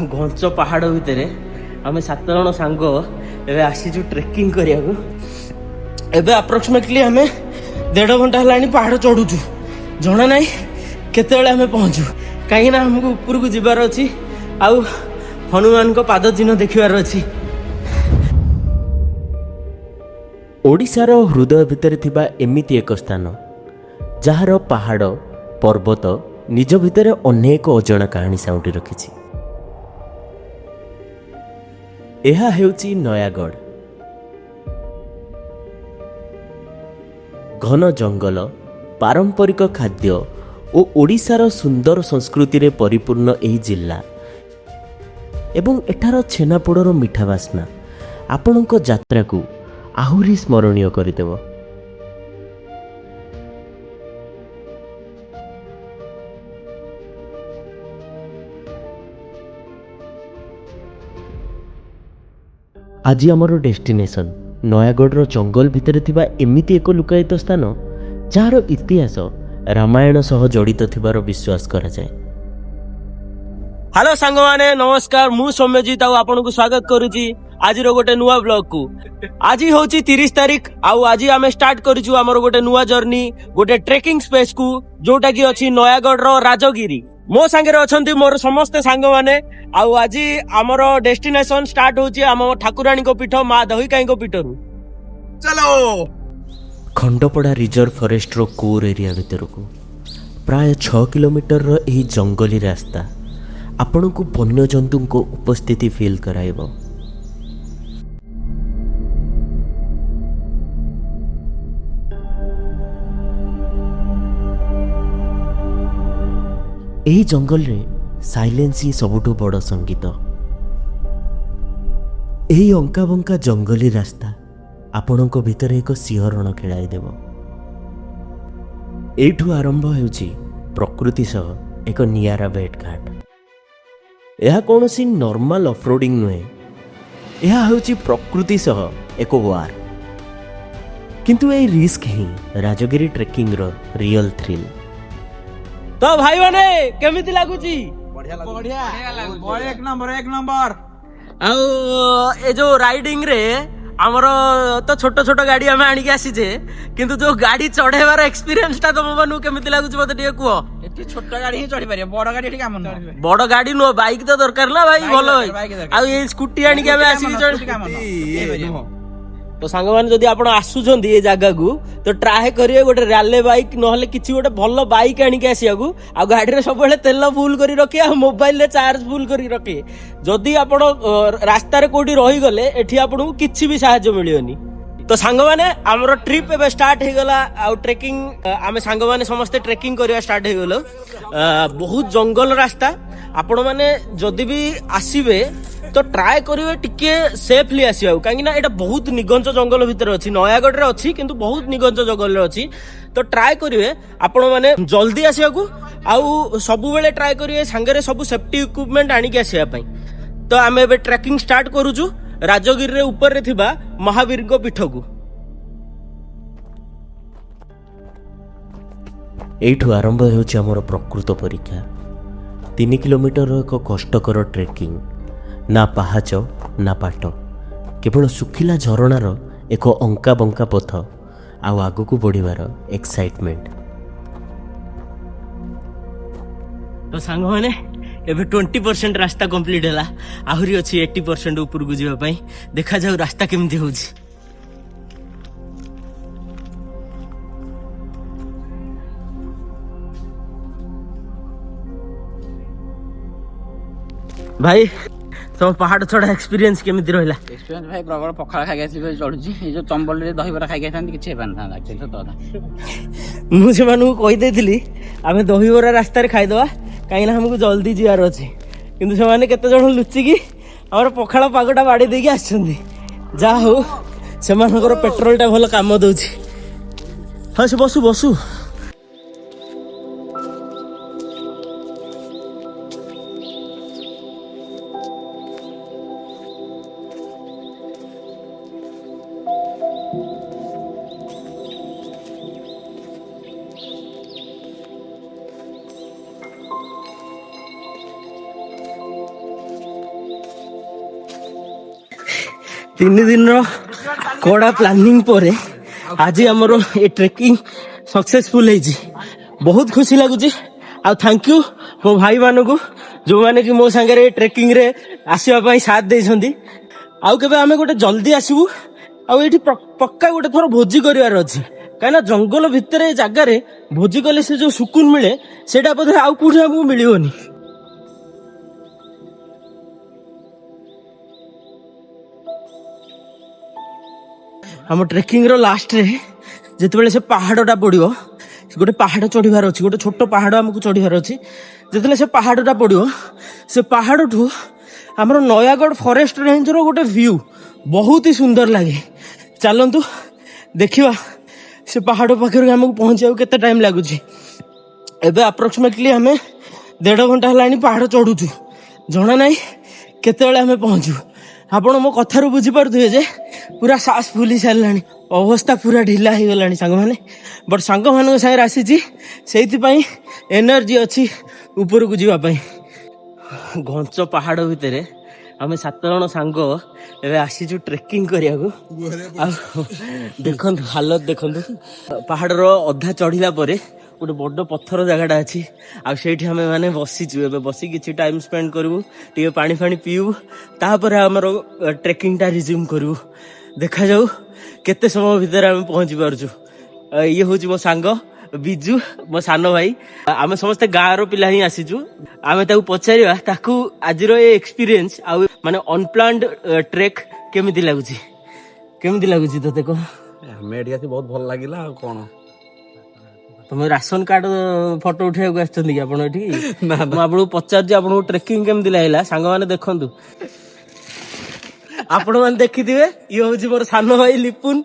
घंच पहाड़ भितर आम 7 जन सांग एवं आसीचु ट्रेकिंग करने एवं अप्रोक्सीमेटली आम 1.5 घंटा है पहाड़ चढ़ुचु जना ना केत आम पहुँचू कहीं आमको उपरको जीवार अच्छी आउ हनुमान को पाद चिन्ह देखार अच्छी। ओडिशार हृदय भितर थिबा एमिति एक स्थान जार पहाड़ पर्वत निज भितर अनेक अजଣା कहानी साउंटी रखिछि। एहा हेउछि नयागढ़। घन जंगल पारंपरिक खाद्य और ओडिशार सुंदर संस्कृति रे परिपूर्ण एही जिल्ला एवं एठार छेनापोड़र मिठा बास्ना आपणक यात्रा को आहुरी स्मरणीय करदेव। आज आमर डेस्टिनेशन नयागढ़ जंगल भितर थिबा एमिति एक लुकायित स्थान जार इतिहास रामायण सह जड़ित थिबार विश्वास करा जाए। हेलो सांग माने नमस्कार, मु सौम्यजीत आपन को स्वागत करुची आज गोटे नुआ ब्लॉग को। आज हूँ 30 तारीख आज आम स्टार्ट करूँ आमर गोटे नुआ जर्नी गोटे ट्रेकिंग स्पेस को जोटा की अच्छी नयागढ़ राजगिरी। मो सांगे अच्छा मोर समस्ते सांग माने आज आमर डेस्टिनेशन स्टार्ट होची आम ठाकुराणी को पीठ माँ दहिकाई को पीठ रु चलो। खंडपड़ा रिजर्व फॉरेस्ट रो कोर एरिया भितर को प्राय 6 किलोमीटर रो एही जंगली रास्ता आपण को वन्य जंतु को उपस्थिति फील कराइबो। एही जंगल रे साइलेंस ही सबुठु बड़ संगीत। एही अंका बंका जंगली रास्ता आपणक भितर एक सिंहरण खेलाई देव। एठू आरंभ हेउची प्रकृति सह एक नियारा भेटघाट। यह कौन सी नॉर्मल ऑफरोडिंग नुहे, यह हेउची प्रकृति सह एक वार। किंतु ए रिस्क ही राजगिरी ट्रेकिंग रो रियल थ्रिल। तो भाई माने केमिति लागुची? बढ़िया एक नंबर। आउ ए जो राइडिंग रे आमर तो छोट छोट गाड़ी आम आनिक आसीचे किंतु जो गाड़ी चढ़ेबार एक्सपीरियंस ता तुम मानु केमिति लागुची मते टिके कुह। एटी छोट गाड़ी ही चढ़ी पारे, बड़ गाड़ी एटी काम न। बड़ गाड़ी नो बाइक तो दरकार ना भाई भलो भाई। आ ये स्कूटी आनिक आम आसी चढ़ी काम न। तो सांग माने जदी आपण आसुछंदी ए जागा को तो ट्राई करिए गोटे रैली बाइक नहले किछि गोटे भलो बाइक आनिक आसिया को आ गाड़ी रे सब बेले तेल फुल करी रखिए आ मोबाइल रे चार्ज फुल करी रखिए। जदी आपण रास्ता रे कोठी रही गले एठी आपण को किछि भी सहायता मिलियोनी। तो सांग माने हमरो ट्रिप एबे स्टार्ट हे गला आ ट्रेकिंग आमे सांग माने समस्त ट्रेकिंग करिया स्टार्ट हे गलो। बहुत जंगल रास्ता आपण माने जदी भी आसीबे तो ट्राए करिवे टिके सेफली आसिया कहीं ना एटा बहुत निगंज जंगल भितर अछि नयागढ़ रे अछि किंतु बहुत निगंज जंगल रे अछि। तो ट्राए करिवे आपण माने जल्दी आसिया को आउ सबु बेले ट्राए करिवे संगे रे सब सेफ्टी इक्विपमेंट आनी के आसिया पई। तो आमे एबे ट्रैकिंग स्टार्ट करूछु राजगिरी रे ऊपर रे थिबा महावीर को पीठ को। एठू आरंभ हेउछि हमर प्रकृत परीक्षा। 3 किलोमीटर एक कष्टकर ट्रेकिंग, ना पाहाच ना पाट, केवल सुखिला झरणार एक अंका बंका पथ आउ आगु बढ़िबार एक्साइटमेंट। तो सांग माने एबे 20% रास्ता कंप्लीट हैला, आहुरी अछि 80% ऊपर को जीवा पई। देखा जाऊ रास्ता केमती होउछि। भाई तुम पहाड़ चढ़ा एक्सपीरियंस केमिति रहला? एक्सपीरियंस भाई प्रबल पखाळ खाइ गैसली चढ़ुची ए जो चंबल रे दही बरा खाइ गैथांती किछि हेबान था एक्चुअली सत कथा। मु से मानु कहि देथिली आमे दही बरा रास्ता रे खाइ दवा काई ना हमको जल्दी जियार अछि किंतु से माने केते जण लुचि की हमर पखाळ पागटा बाडी देकी आछंदी। जा हो से मानकर पेट्रोल टा भलो काम दोछि। हां से बसु बसु। 3 ଦିନର କଡ଼ା ପ୍ଲାନିଂ ପରେ ଆଜି ଆମର ଏ ଟ୍ରେକିଂ ସକ୍ସେସଫୁଲ ହେଇଛି। ବହୁତ ଖୁସି ଲାଗୁଛି। ଆଉ ଥ୍ୟାଙ୍କ ୟୁ ମୋ ଭାଇ ମାନଙ୍କୁ ଯୋଉମାନେ କି ମୋ ସାଙ୍ଗରେ ଟ୍ରେକିଂ ରେ ଆସିବା ପାଇଁ ସାଥ ଦେଇଛନ୍ତି। ଆଉ କେବେ ଆମେ ଗୋଟେ ଜଲ୍ଦି ଆସିବୁ। ଆଉ ଏଇଠି ପକ୍କା ଗୋଟେ ଥର ଭୋଜି କରିବାର ଅଛି, କାହିଁକିନା ଜଙ୍ଗଲ ଭିତରେ ଏ ଜାଗାରେ ଭୋଜି କଲେ ସେ ଯୋଉ ସୁକୁନ ମିଳେ ସେଇଟା ବୋଧେ ଆଉ କୋଉଠି ଆମକୁ ମିଳିବନି। ଆମ ଟ୍ରେକିଂ ର ଲାଷ୍ଟରେ ଯେତେବେଳେ ସେ ପାହାଡଟା ପଡିବ, ଗୋଟେ ପାହାଡ ଚଢିବାର ଅଛି, ଗୋଟେ ଛୋଟ ପାହାଡ ଆମକୁ ଚଢିବାର ଅଛି। ଯେତେବେଳେ ସେ ପାହାଡଟା ପଡିବ, ସେ ପାହାଡଠୁ ଆମର ନୟାଗଡ଼ ଫରେଷ୍ଟ ରେଞ୍ଜର ଗୋଟେ ଭିଉ ବହୁତ ହି ସୁନ୍ଦର ଲାଗେ। ଚାଲନ୍ତୁ ଦେଖିବା ସେ ପାହାଡ ପାଖରେ ଆମକୁ ପହଞ୍ଚିବାକୁ କେତେ ଟାଇମ ଲାଗୁଛି। ଏବେ ଆପ୍ରୋକ୍ସିମେଟଲି ଆମେ 1.5 ଘଣ୍ଟା ହେଲାଣି ପାହାଡ ଚଢୁଛୁ, ଜଣା ନାହିଁ କେତେବେଳେ ଆମେ ପହଞ୍ଚିବୁ। ଆପଣ ମୋ କଥାରୁ ବୁଝିପାରୁଥିବେ ଯେ ପୁରା ଶ୍ୱାସ ଫୁଲି ସାରିଲାଣି, ଅବସ୍ଥା ପୁରା ଢିଲା ହେଇଗଲାଣି ସାଙ୍ଗମାନେ। ବଟ୍ ସାଙ୍ଗମାନଙ୍କ ସାଙ୍ଗରେ ଆସିଛି, ସେଇଥିପାଇଁ ଏନର୍ଜି ଅଛି ଉପରକୁ ଯିବା ପାଇଁ। ଘଞ୍ଚ ପାହାଡ ଭିତରେ ଆମେ 7 ଜଣ ସାଙ୍ଗ ଏବେ ଆସିଛୁ ଟ୍ରେକିଂ କରିବାକୁ। ଆଉ ଦେଖନ୍ତୁ ହାଲତ ଦେଖନ୍ତୁ। ପାହାଡର ଅଧା ଚଢିଲା ପରେ ଗୋଟେ ବଡ ପଥର ଜାଗାଟା ଅଛି, ଆଉ ସେଇଠି ଆମେ ମାନେ ବସିଛୁ। ଏବେ ବସି କିଛି ଟାଇମ ସ୍ପେଣ୍ଡ କରିବୁ, ଟିକେ ପାଣି ଫାଣି ପିଇବୁ, ତାପରେ ଆମର ଟ୍ରେକିଂଟା ରିଜ୍ୟୁମ କରିବୁ। ଦେଖାଯାଉ କେତେ ସମୟ ଭିତରେ ଆମେ ପହଞ୍ଚି ପାରୁଛୁ। ଇଏ ହଉଛି ମୋ ସାଙ୍ଗ ବିଜୁ, ମୋ ସାନ ଭାଇ। ଆମେ ସମସ୍ତେ ଗାଁର ପିଲା ହିଁ ଆସିଛୁ। ଆମେ ତାକୁ ପଚାରିବା ତାକୁ ଆଜିର ଏ ଏକ୍ସପିରିଏନ୍ସ ଆଉ ମାନେ ଅନପ୍ଲାନ୍ଡ ଟ୍ରେକ୍ କେମିତି ଲାଗୁଛି। କେମିତି ଲାଗୁଛି ତତେ କହ? ଆମେ ଏଠି ଆସି ବହୁତ ଭଲ ଲାଗିଲା। ଆଉ କଣ, ତମେ ରାସନ କାର୍ଡ ଫଟୋ ଉଠେଇବାକୁ ଆସିଛନ୍ତି କି ଆପଣ ଏଠି? ନା ମୁଁ ଆପଣଙ୍କୁ ପଚାରୁଛି ଆପଣଙ୍କୁ ଟ୍ରେକିଂ କେମିତି ଲାଗିଲା। ସାଙ୍ଗମାନେ ଦେଖନ୍ତୁ, ଆପଣ ମାନେ ଦେଖିଥିବେ, ଇଏ ହଉଛି ମୋର ସାନ ଭାଇ ଲିପୁନ।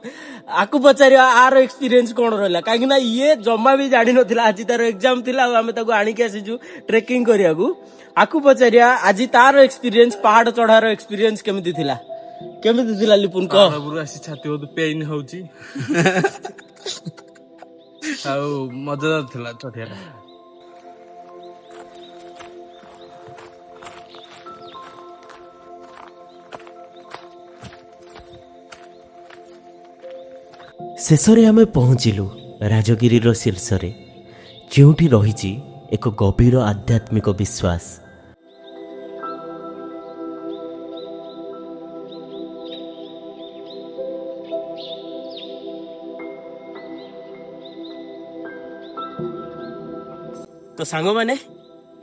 ଆକୁ ପଚାରିବା ଆର ଏକ୍ସପିରିଏନ୍ସ କଣ ରହିଲା, କାହିଁକି ନା ଇଏ ଜମା ବି ଜାଣିନଥିଲା। ଆଜି ତାର ଏକ୍ଜାମ ଥିଲା ଆଉ ଆମେ ତାକୁ ଆଣିକି ଆସିଛୁ ଟ୍ରେକିଂ କରିବାକୁ। ଆକୁ ପଚାରିବା ଆଜି ତାର ଏକ୍ସପିରିଏନ୍ସ, ପାହାଡ ଚଢାର ଏକ୍ସପିରିଏନ୍ସ କେମିତି ଥିଲା। କେମିତି ଥିଲା ଲିପୁନ କହ? ଉପରୁ ଆସି ଛାତି ବହୁତ ପେନ୍ ହଉଛି ଆଉ ମଜାଦାର ଥିଲା ଚଢିଆଟା। ଶେଷରେ ଆମେ ପହଞ୍ଚିଲୁ ରାଜଗିରିର ଶୀର୍ଷରେ, ଯେଉଁଠି ରହିଛି ଏକ ଗଭୀର ଆଧ୍ୟାତ୍ମିକ ବିଶ୍ୱାସ। ତ ସାଙ୍ଗମାନେ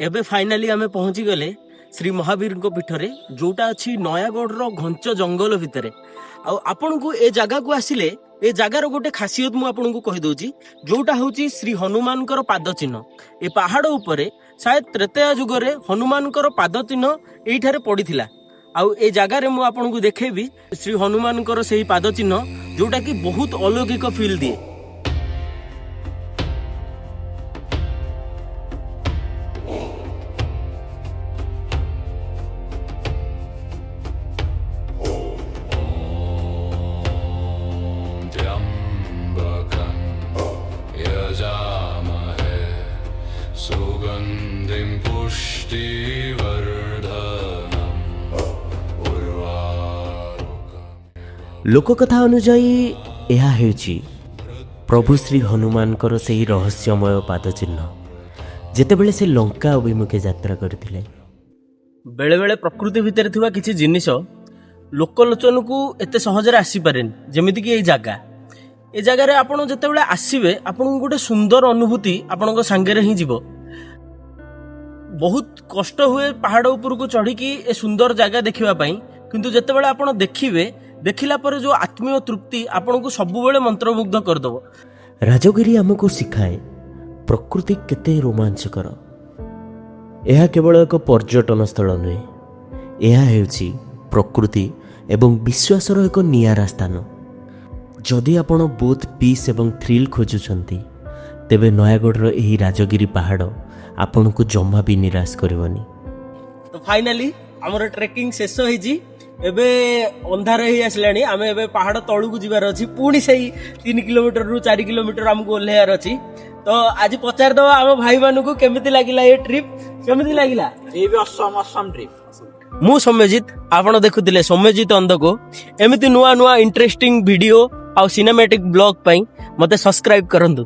ଏବେ ଫାଇନାଲି ଆମେ ପହଞ୍ଚିଗଲେ ଶ୍ରୀ ମହାବୀରଙ୍କ ପୀଠରେ, ଯୋଉଟା ଅଛି ନୟାଗଡ଼ର ଘଞ୍ଚ ଜଙ୍ଗଲ ଭିତରେ। ଆଉ ଆପଣଙ୍କୁ ଏ ଜାଗାକୁ ଆସିଲେ ଏ ଜାଗାର ଗୋଟେ ଖାସିୟତ ମୁଁ ଆପଣଙ୍କୁ କହିଦଉଛି, ଯୋଉଟା ହଉଛି ଶ୍ରୀ ହନୁମାନଙ୍କର ପାଦ ଚିହ୍ନ। ଏ ପାହାଡ ଉପରେ ସାୟଦ ତ୍ରେତୟା ଯୁଗରେ ହନୁମାନଙ୍କର ପାଦ ଚିହ୍ନ ଏଇଠାରେ ପଡିଥିଲା। ଆଉ ଏ ଜାଗାରେ ମୁଁ ଆପଣଙ୍କୁ ଦେଖେଇବି ଶ୍ରୀ ହନୁମାନଙ୍କର ସେହି ପାଦ ଚିହ୍ନ, ଯୋଉଟା କି ବହୁତ ଅଲୌକିକ ଫିଲ୍ ଦିଏ। सुगन्धिं पुष्टिवर्धनम् उर्वारुकम्। ଲୋକକଥା ଅନୁଯାୟୀ ଏହା ହେଉଛି ପ୍ରଭୁ ଶ୍ରୀ ହନୁମାନଙ୍କର ସେହି ରହସ୍ୟମୟ ପାଦଚିହ୍ନ, ଯେତେବେଳେ ସେ ଲଙ୍କା ଅଭିମୁଖେ ଯାତ୍ରା କରିଥିଲେ। ବେଳେବେଳେ ପ୍ରକୃତି ଭିତରେ ଥିବା କିଛି ଜିନିଷ ଲୋକଲୋଚନକୁ ଏତେ ସହଜରେ ଆସିପାରେନି, ଯେମିତିକି ଏଇ ଜାଗା। ଏ ଜାଗାରେ ଆପଣ ଯେତେବେଳେ ଆସିବେ, ଆପଣଙ୍କୁ ଗୋଟେ ସୁନ୍ଦର ଅନୁଭୂତି ଆପଣଙ୍କ ସାଙ୍ଗରେ ହିଁ ଯିବ। ବହୁତ କଷ୍ଟ ହୁଏ ପାହାଡ଼ ଉପରକୁ ଚଢ଼ିକି ଏ ସୁନ୍ଦର ଜାଗା ଦେଖିବା ପାଇଁ, କିନ୍ତୁ ଯେତେବେଳେ ଆପଣ ଦେଖିବେ, ଦେଖିଲା ପରେ ଯୋଉ ଆତ୍ମୀୟ ତୃପ୍ତି ଆପଣଙ୍କୁ ସବୁବେଳେ ମନ୍ତ୍ରମୁଗ୍ଧ କରିଦେବ। ରାଜଗିରି ଆମକୁ ଶିଖାଏ ପ୍ରକୃତି କେତେ ରୋମାଞ୍ଚକର। ଏହା କେବଳ ଏକ ପର୍ଯ୍ୟଟନ ସ୍ଥଳ ନୁହେଁ, ଏହା ହେଉଛି ପ୍ରକୃତି ଏବଂ ବିଶ୍ୱାସର ଏକ ନିଆରା ସ୍ଥାନ। ଯଦି ଆପଣ ବୋଥ୍ ପିସ୍ ଏବଂ ଥ୍ରିଲ୍ ଖୋଜୁଛନ୍ତି, ତେବେ ନୟାଗଡ଼ର ଏହି ରାଜଗିରି ପାହାଡ଼ ଆପଣଙ୍କୁ ଜମା ବି ନିରାଶ କରିବନି। ତ ଫାଇନାଲି ଆମର ଟ୍ରେକିଂ ଶେଷ ହେଇଛି। ଏବେ ଅନ୍ଧାର ହେଇ ଆସିଲାଣି। ଆମେ ଏବେ ପାହାଡ଼ ତଳକୁ ଯିବାର ଅଛି, ପୁଣି ସେଇ 3 କିଲୋମିଟରରୁ 4 କିଲୋମିଟର ଆମକୁ ଓହ୍ଲେଇବାର ଅଛି। ତ ଆଜି ପଚାରିଦବା ଆମ ଭାଇମାନଙ୍କୁ କେମିତି ଲାଗିଲା ଏ ଟ୍ରିପ୍, କେମିତି ଲାଗିଲା? ये भी असम ट्रिप। ମୁଁ ସୌମ୍ୟଜିତ, ଆପଣ ଦେଖୁଥିଲେ ସୌମ୍ୟଜିତ ଅନ୍ଧକୁ। ଏମିତି ନୂଆ ନୂଆ ଇଣ୍ଟରେଷ୍ଟିଂ ଭିଡିଓ ଆଉ ସିନେମାଟିକ ବ୍ଲଗ ପାଇଁ ମତେ ସବସ୍କ୍ରାଇବ କରନ୍ତୁ।